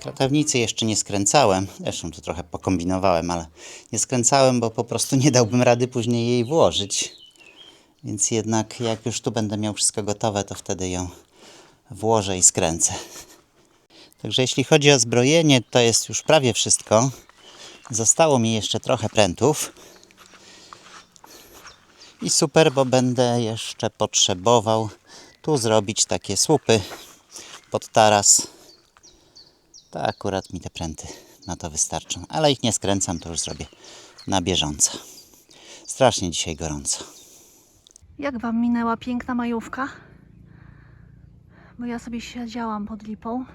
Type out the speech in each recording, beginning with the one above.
Kratownicy jeszcze nie skręcałem, zresztą tu trochę pokombinowałem, ale nie skręcałem, bo po prostu nie dałbym rady później jej włożyć. Więc jednak jak już tu będę miał wszystko gotowe, to wtedy ją włożę i skręcę. Także jeśli chodzi o zbrojenie, to jest już prawie wszystko. Zostało mi jeszcze trochę prętów. I super, bo będę jeszcze potrzebował tu zrobić takie słupy pod taras. To akurat mi te pręty na to wystarczą. Ale ich nie skręcam, to już zrobię na bieżąco. Strasznie dzisiaj gorąco. Jak Wam minęła piękna majówka? Bo ja sobie siedziałam pod lipą.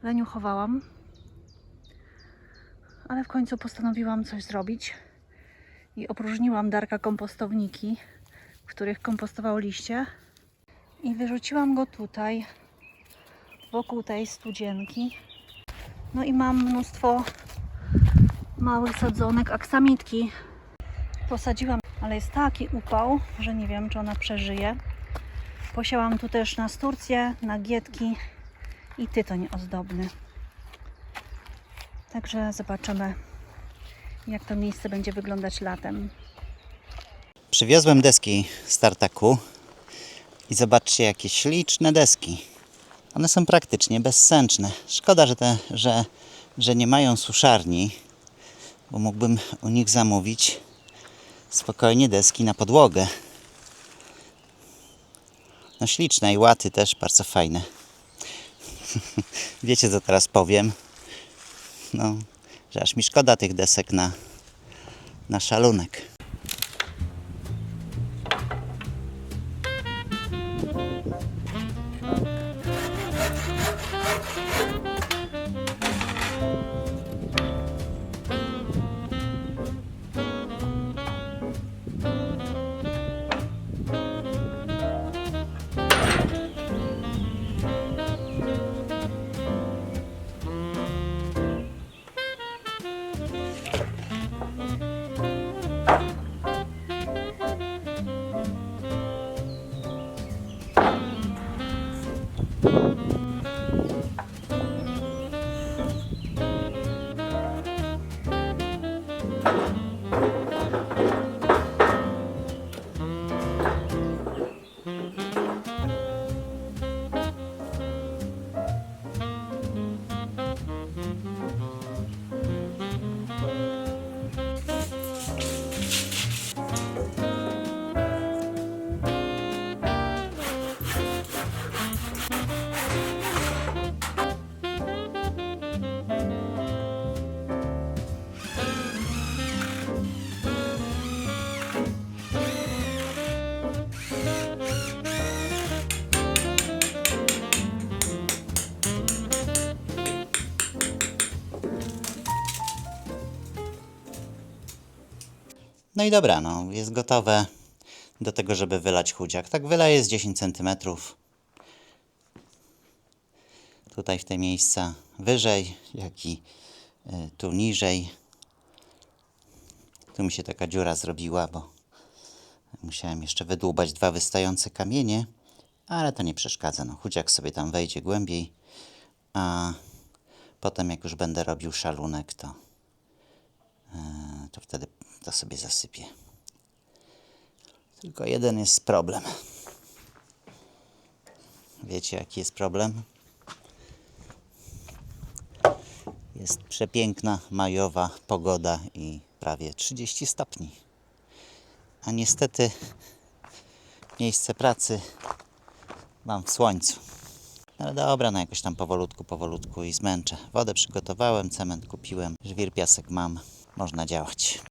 Leniuchowałam. Ale w końcu postanowiłam coś zrobić. I opróżniłam Darka kompostowniki, w których kompostował liście. I wyrzuciłam go tutaj, wokół tej studzienki. No i mam mnóstwo małych sadzonek aksamitki. Posadziłam, ale jest taki upał, że nie wiem, czy ona przeżyje. Posiałam tu też nasturcje, nagietki i tytoń ozdobny. Także zobaczymy, jak to miejsce będzie wyglądać latem. Przywiozłem deski z tartaku i zobaczcie, jakie śliczne deski. One są praktycznie bezsęczne. Szkoda, że nie mają suszarni, bo mógłbym u nich zamówić spokojnie deski na podłogę. No śliczne i łaty też bardzo fajne. Wiecie, co teraz powiem? No, że aż mi szkoda tych desek na szalunek. No i dobra, no, jest gotowe do tego, żeby wylać chudziak. Tak wyleję z 10 cm. Tutaj w te miejsca wyżej, jak i tu niżej. Tu mi się taka dziura zrobiła, bo musiałem jeszcze wydłubać 2 wystające kamienie, ale to nie przeszkadza. No, chudziak sobie tam wejdzie głębiej, a potem jak już będę robił szalunek, to wtedy to sobie zasypię. Tylko jeden jest problem. Wiecie, jaki jest problem? Jest przepiękna majowa pogoda i prawie 30 stopni. A niestety miejsce pracy mam w słońcu. Ale dobra, no jakoś tam powolutku i zmęczę. Wodę przygotowałem, cement kupiłem, żwir, piasek mam. Można działać.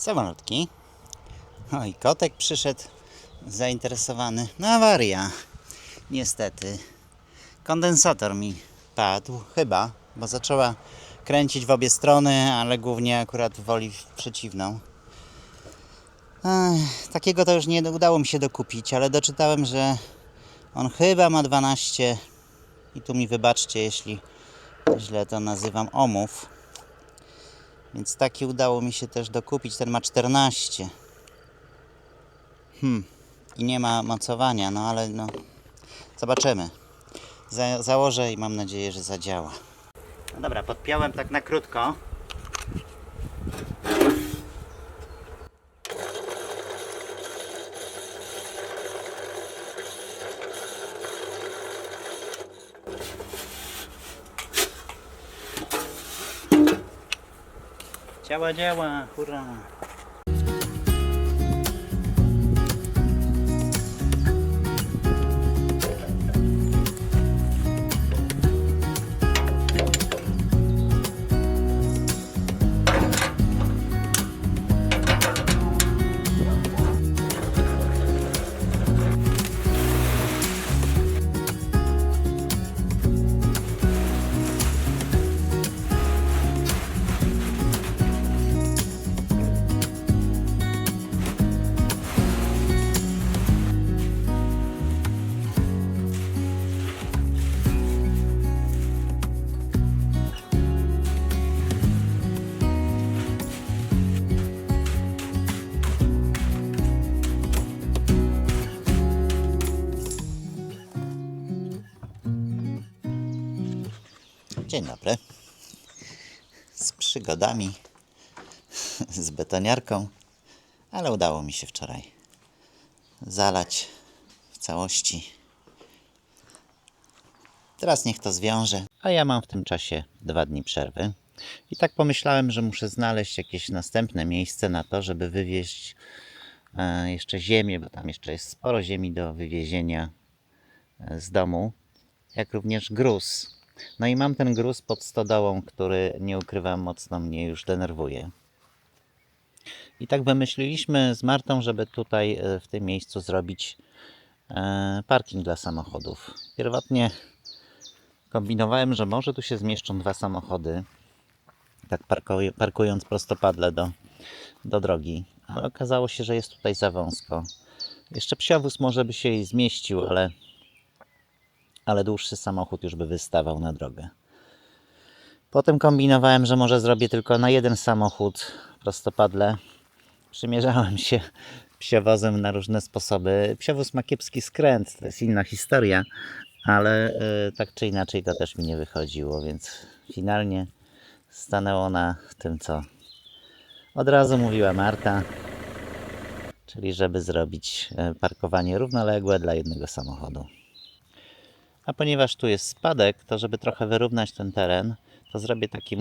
Co malutki? Oj, kotek przyszedł zainteresowany. No awaria. Niestety. Kondensator mi padł, chyba, bo zaczęła kręcić w obie strony, ale głównie akurat woli w przeciwną. Takiego to już nie udało mi się dokupić, ale doczytałem, że on chyba ma 12 i tu mi wybaczcie, jeśli źle to nazywam, ohmów. Więc taki udało mi się też dokupić, ten ma 14. I nie ma mocowania, no ale no zobaczymy. Założę i mam nadzieję, że zadziała. No dobra, podpiąłem tak na krótko. Działa, hurra! Dzień dobry. Z przygodami, z betoniarką, ale udało mi się wczoraj zalać w całości. Teraz niech to zwiąże, a ja mam w tym czasie 2 dni przerwy. I tak pomyślałem, że muszę znaleźć jakieś następne miejsce na to, żeby wywieźć jeszcze ziemię, bo tam jeszcze jest sporo ziemi do wywiezienia z domu, jak również gruz. No i mam ten gruz pod stodołą, który, nie ukrywam, mocno mnie już denerwuje. I tak wymyśliliśmy z Martą, żeby tutaj w tym miejscu zrobić parking dla samochodów. Pierwotnie kombinowałem, że może tu się zmieszczą 2 samochody, tak parkując prostopadle do drogi, ale okazało się, że jest tutaj za wąsko. Jeszcze psiowóz może by się jej zmieścił, ale dłuższy samochód już by wystawał na drogę. Potem kombinowałem, że może zrobię tylko na 1 samochód prostopadle. Przymierzałem się psiowozem na różne sposoby. Psiowóz ma kiepski skręt, to jest inna historia, ale tak czy inaczej to też mi nie wychodziło, więc finalnie stanęło na tym, co od razu mówiła Marta, czyli żeby zrobić parkowanie równoległe dla 1 samochodu. A ponieważ tu jest spadek, to żeby trochę wyrównać ten teren, to zrobię taki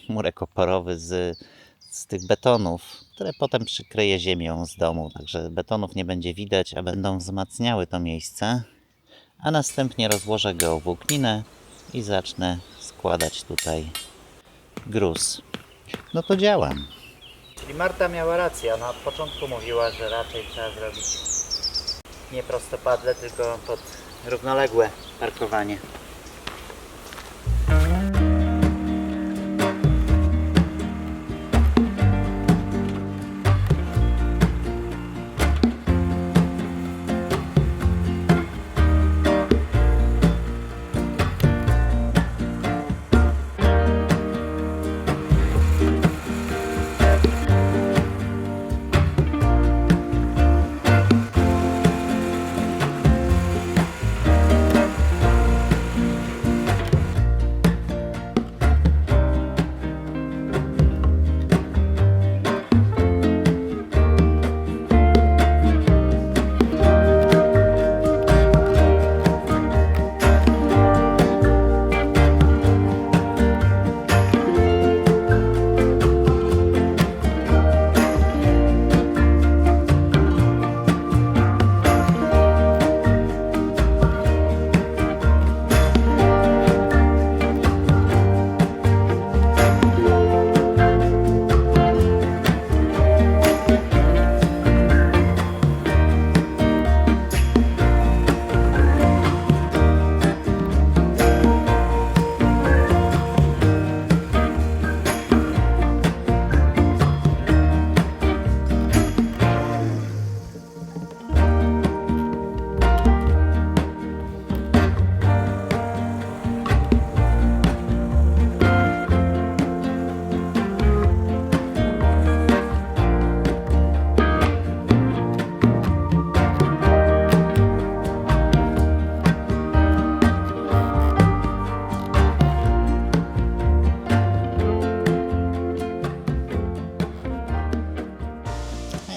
murek oporowy z tych betonów, które potem przykryję ziemią z domu, także betonów nie będzie widać, a będą wzmacniały to miejsce. A następnie rozłożę geowłókninę i zacznę składać tutaj gruz. No to działam. Czyli Marta miała rację, ona od początku mówiła, że raczej trzeba zrobić nie prostopadle, tylko pod równoległe parkowanie.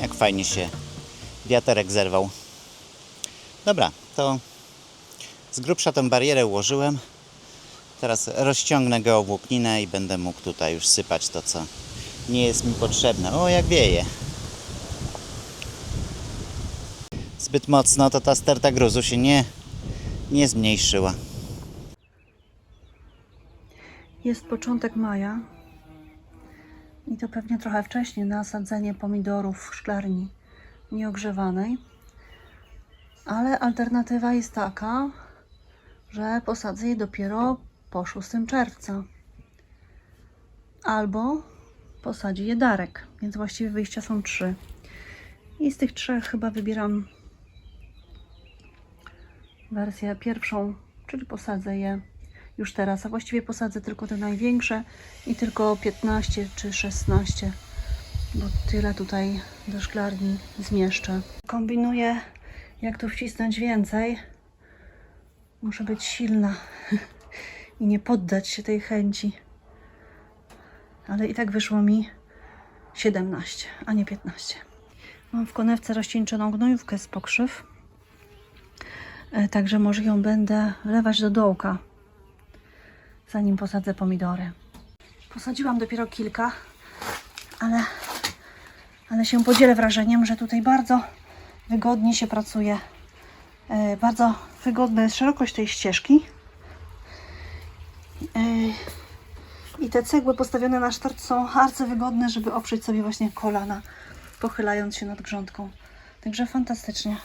Jak fajnie się wiaterek zerwał. Dobra, to z grubsza tę barierę ułożyłem. Teraz rozciągnę geowłókninę i będę mógł tutaj już sypać to, co nie jest mi potrzebne. O, jak wieje. Zbyt mocno to ta sterta gruzu się nie zmniejszyła. Jest początek maja i to pewnie trochę wcześniej na sadzenie pomidorów w szklarni nieogrzewanej. Ale alternatywa jest taka, że posadzę je dopiero po 6 czerwca. Albo posadzi je Darek, więc właściwie wyjścia są 3. I z tych 3 chyba wybieram wersję pierwszą, czyli posadzę je już teraz, a właściwie posadzę tylko te największe i tylko 15 czy 16, bo tyle tutaj do szklarni zmieszczę. Kombinuję, jak tu wcisnąć więcej. Muszę być silna i nie poddać się tej chęci. Ale i tak wyszło mi 17, a nie 15. Mam w konewce rozcieńczoną gnojówkę z pokrzyw, także może ją będę lewać do dołka, zanim posadzę pomidory. Posadziłam dopiero kilka, ale się podzielę wrażeniem, że tutaj bardzo wygodnie się pracuje. Bardzo wygodna jest szerokość tej ścieżki. I te cegły postawione na sztart są arcywygodne, żeby oprzeć sobie właśnie kolana, pochylając się nad grządką. Także fantastycznie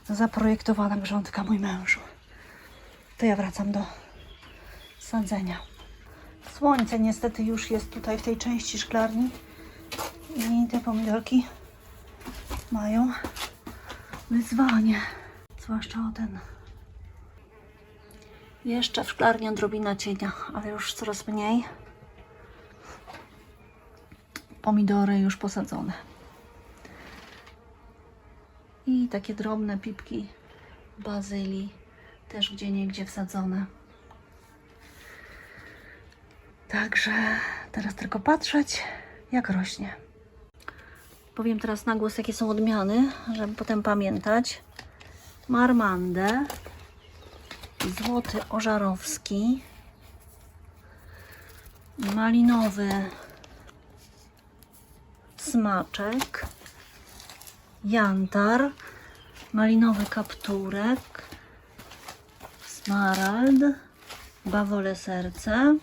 zaprojektowana grządka, mój mężu. To ja wracam do sadzenia. Słońce niestety już jest tutaj w tej części szklarni i te pomidorki mają wyzwanie. Zwłaszcza o ten. Jeszcze w szklarni odrobina cienia, ale już coraz mniej. Pomidory już posadzone. I takie drobne pipki bazylii też gdzieniegdzie wsadzone. Także teraz tylko patrzeć, jak rośnie. Powiem teraz na głos, jakie są odmiany, żeby potem pamiętać. Marmandę, złoty ożarowski, malinowy smaczek, jantar, malinowy kapturek, smarald, bawole serce,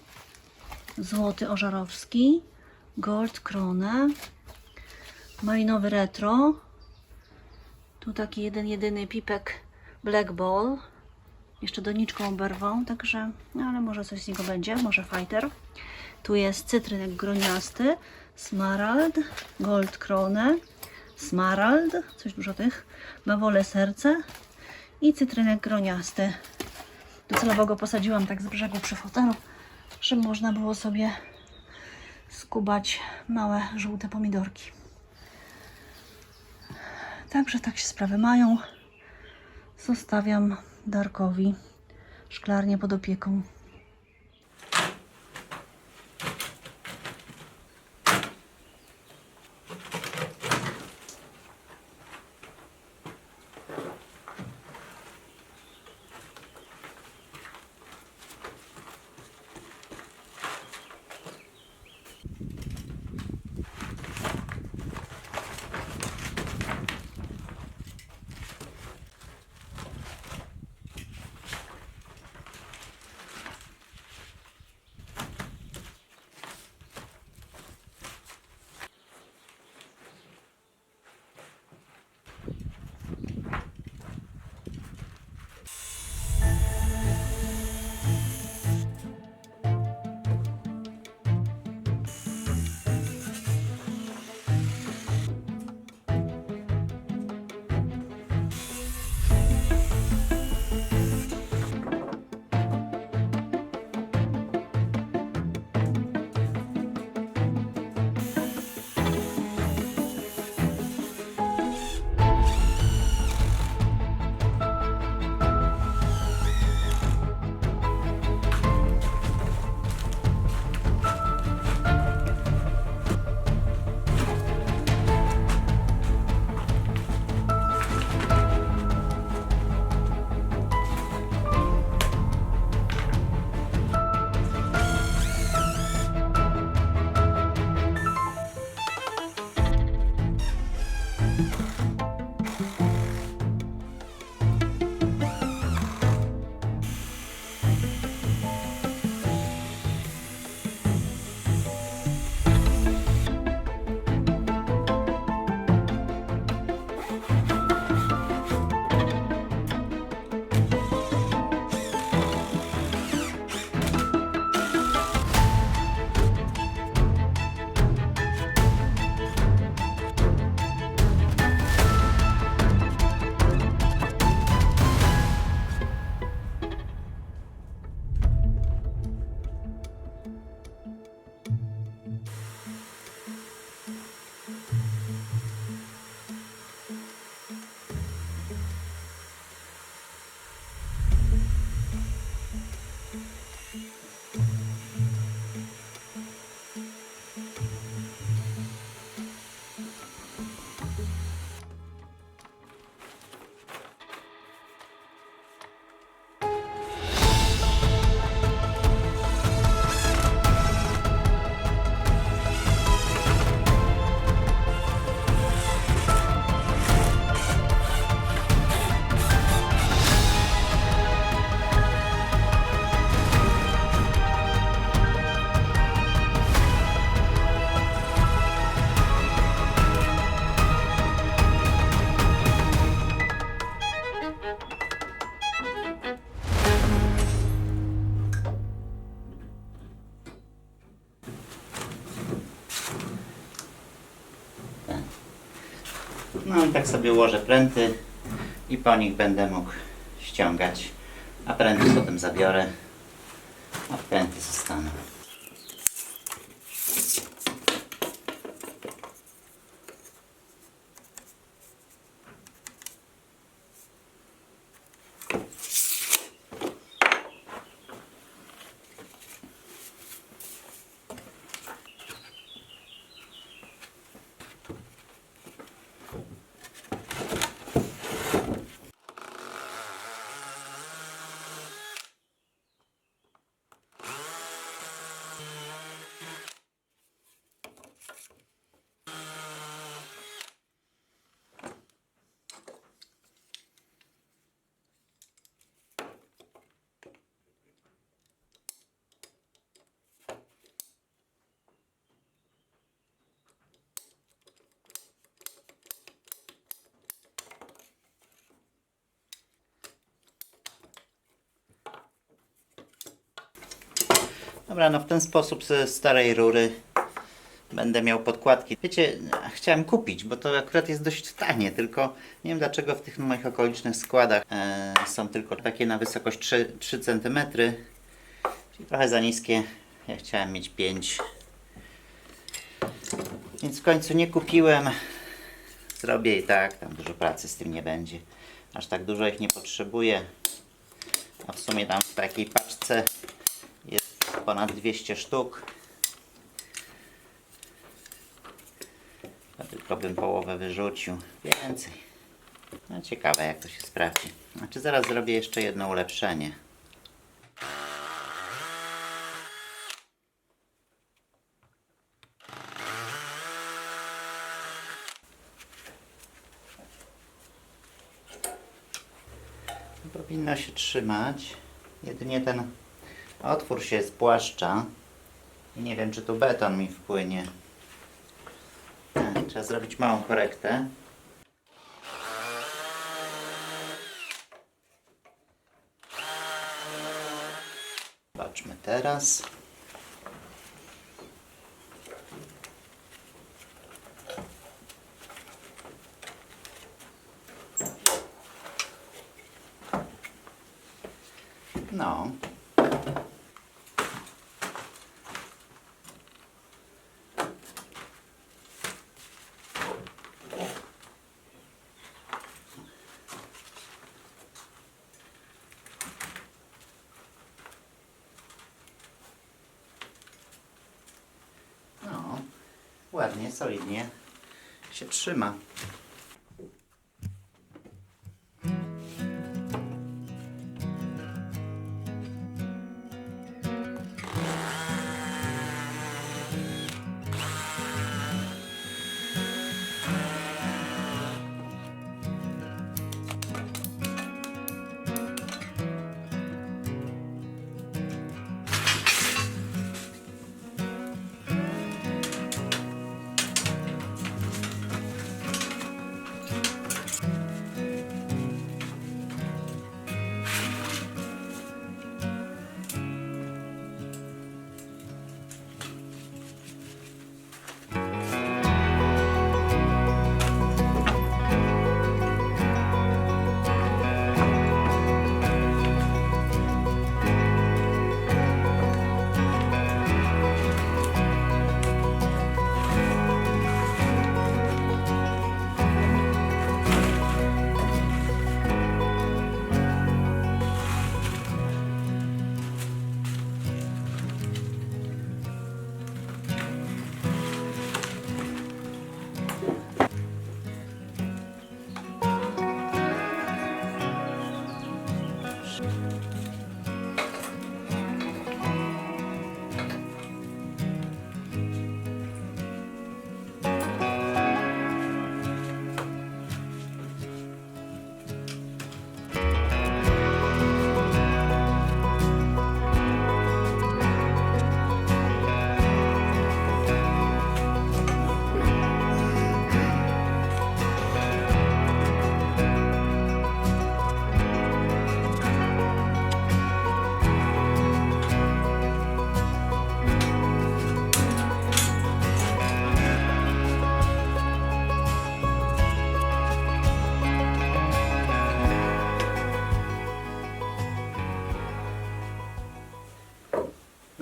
złoty ożarowski, gold krone, malinowy retro. Tu taki jedyny pipek Black Ball. Jeszcze doniczką oberwą, także, no ale może coś z niego będzie, może fighter. Tu jest cytrynek groniasty, smarald, gold krone, smarald, coś dużo tych, bawole serce i cytrynek groniasty. Docelowo go posadziłam tak z brzegu przy fotelu, żeby można było sobie skubać małe żółte pomidorki. Także tak się sprawy mają. Zostawiam Darkowi szklarnię pod opieką. No i tak sobie ułożę pręty i po nich będę mógł ściągać, a pręty potem zabiorę, a pręty zostaną. Dobra, no w ten sposób ze starej rury będę miał podkładki. Wiecie, chciałem kupić, bo to akurat jest dość tanie, tylko nie wiem dlaczego w tych moich okolicznych składach są tylko takie na wysokość 3 cm, czyli trochę za niskie. Ja chciałem mieć 5, więc w końcu nie kupiłem. Zrobię i tak, tam dużo pracy z tym nie będzie. Aż tak dużo ich nie potrzebuję, a w sumie tam w takiej paczce jest ponad 200 sztuk. Tylko bym połowę wyrzucił. Więcej. No ciekawe jak to się sprawdzi. Znaczy zaraz zrobię jeszcze jedno ulepszenie. Powinno się trzymać. Jedynie ten otwór się spłaszcza. I nie wiem czy tu beton mi wpłynie. Trzeba zrobić małą korektę. Zobaczmy teraz. No. Ładnie, solidnie się trzyma.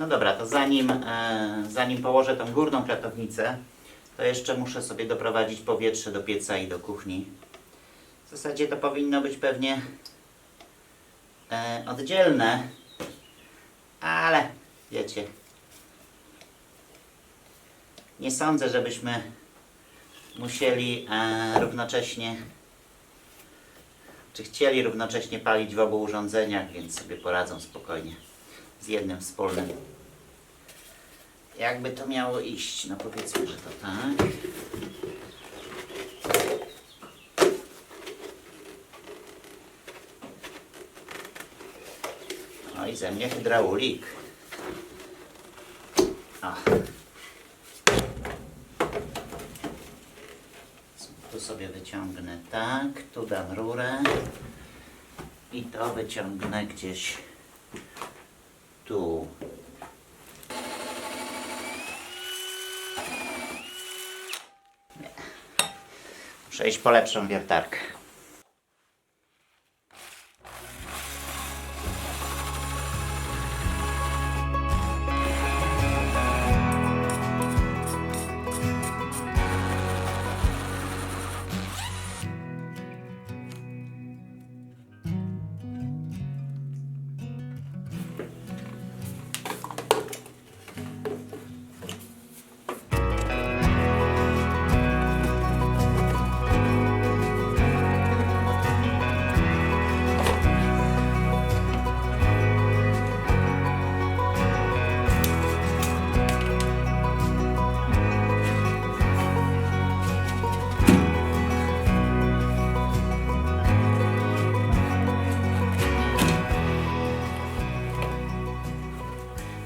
dobra, to zanim położę tą górną kratownicę, to jeszcze muszę sobie doprowadzić powietrze do pieca i do kuchni. W zasadzie to powinno być pewnie oddzielne, ale wiecie, nie sądzę, żebyśmy musieli równocześnie, czy chcieli równocześnie palić w obu urządzeniach, więc sobie poradzą spokojnie z jednym wspólnym. Jakby to miało iść? No powiedzmy, że to tak. No i ze mnie hydraulik. O. Tu sobie wyciągnę tak, tu dam rurę i to wyciągnę gdzieś tu. Nie. Muszę iść po lepszą wiertarkę.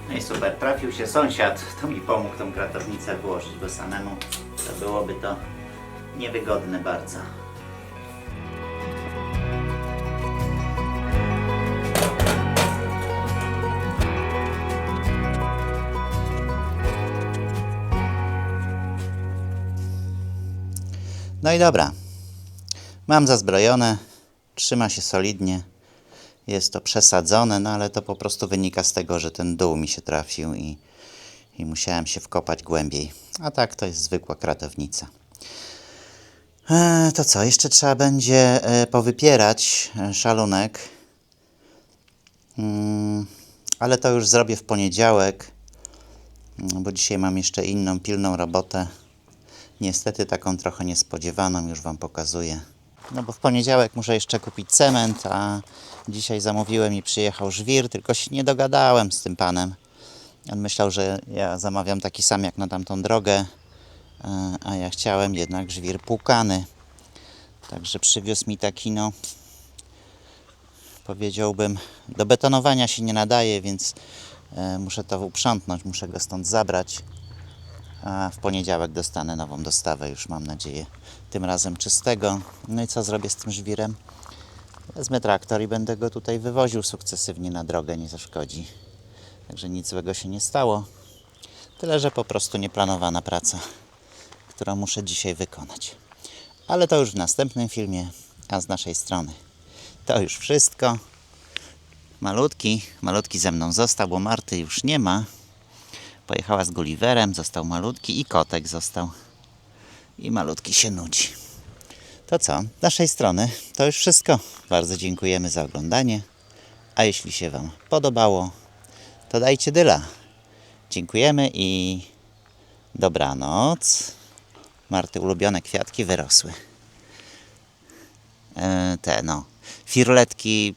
No i super, trafił się sąsiad, to mi pomógł tą kratownicę włożyć, bo samemu to byłoby to niewygodne bardzo. No i dobra, mam zazbrojone, trzyma się solidnie. Jest to przesadzone, no ale to po prostu wynika z tego, że ten dół mi się trafił i musiałem się wkopać głębiej. A tak to jest zwykła kratownica. To co? Jeszcze trzeba będzie powypierać szalunek. Ale to już zrobię w poniedziałek, bo dzisiaj mam jeszcze inną pilną robotę. Niestety taką trochę niespodziewaną, już Wam pokazuję. No bo w poniedziałek muszę jeszcze kupić cement, a dzisiaj zamówiłem i przyjechał żwir, tylko się nie dogadałem z tym panem. On myślał, że ja zamawiam taki sam jak na tamtą drogę, a ja chciałem jednak żwir płukany. Także przywiózł mi taki, no, powiedziałbym, do betonowania się nie nadaje, więc muszę to uprzątnąć, muszę go stąd zabrać. A w poniedziałek dostanę nową dostawę, już mam nadzieję, tym razem czystego. No i co zrobię z tym żwirem? Wezmę traktor i będę go tutaj wywoził sukcesywnie na drogę, nie zaszkodzi. Także nic złego się nie stało. Tyle, że po prostu nieplanowana praca, którą muszę dzisiaj wykonać. Ale to już w następnym filmie, a z naszej strony to już wszystko. Malutki ze mną został, bo Marty już nie ma. Pojechała z Gulliverem, został malutki i kotek został. I malutki się nudzi. To co? Z naszej strony to już wszystko. Bardzo dziękujemy za oglądanie. A jeśli się Wam podobało, to dajcie dyla. Dziękujemy i dobranoc. Marty ulubione kwiatki wyrosły. Firletki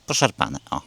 poszarpane. O.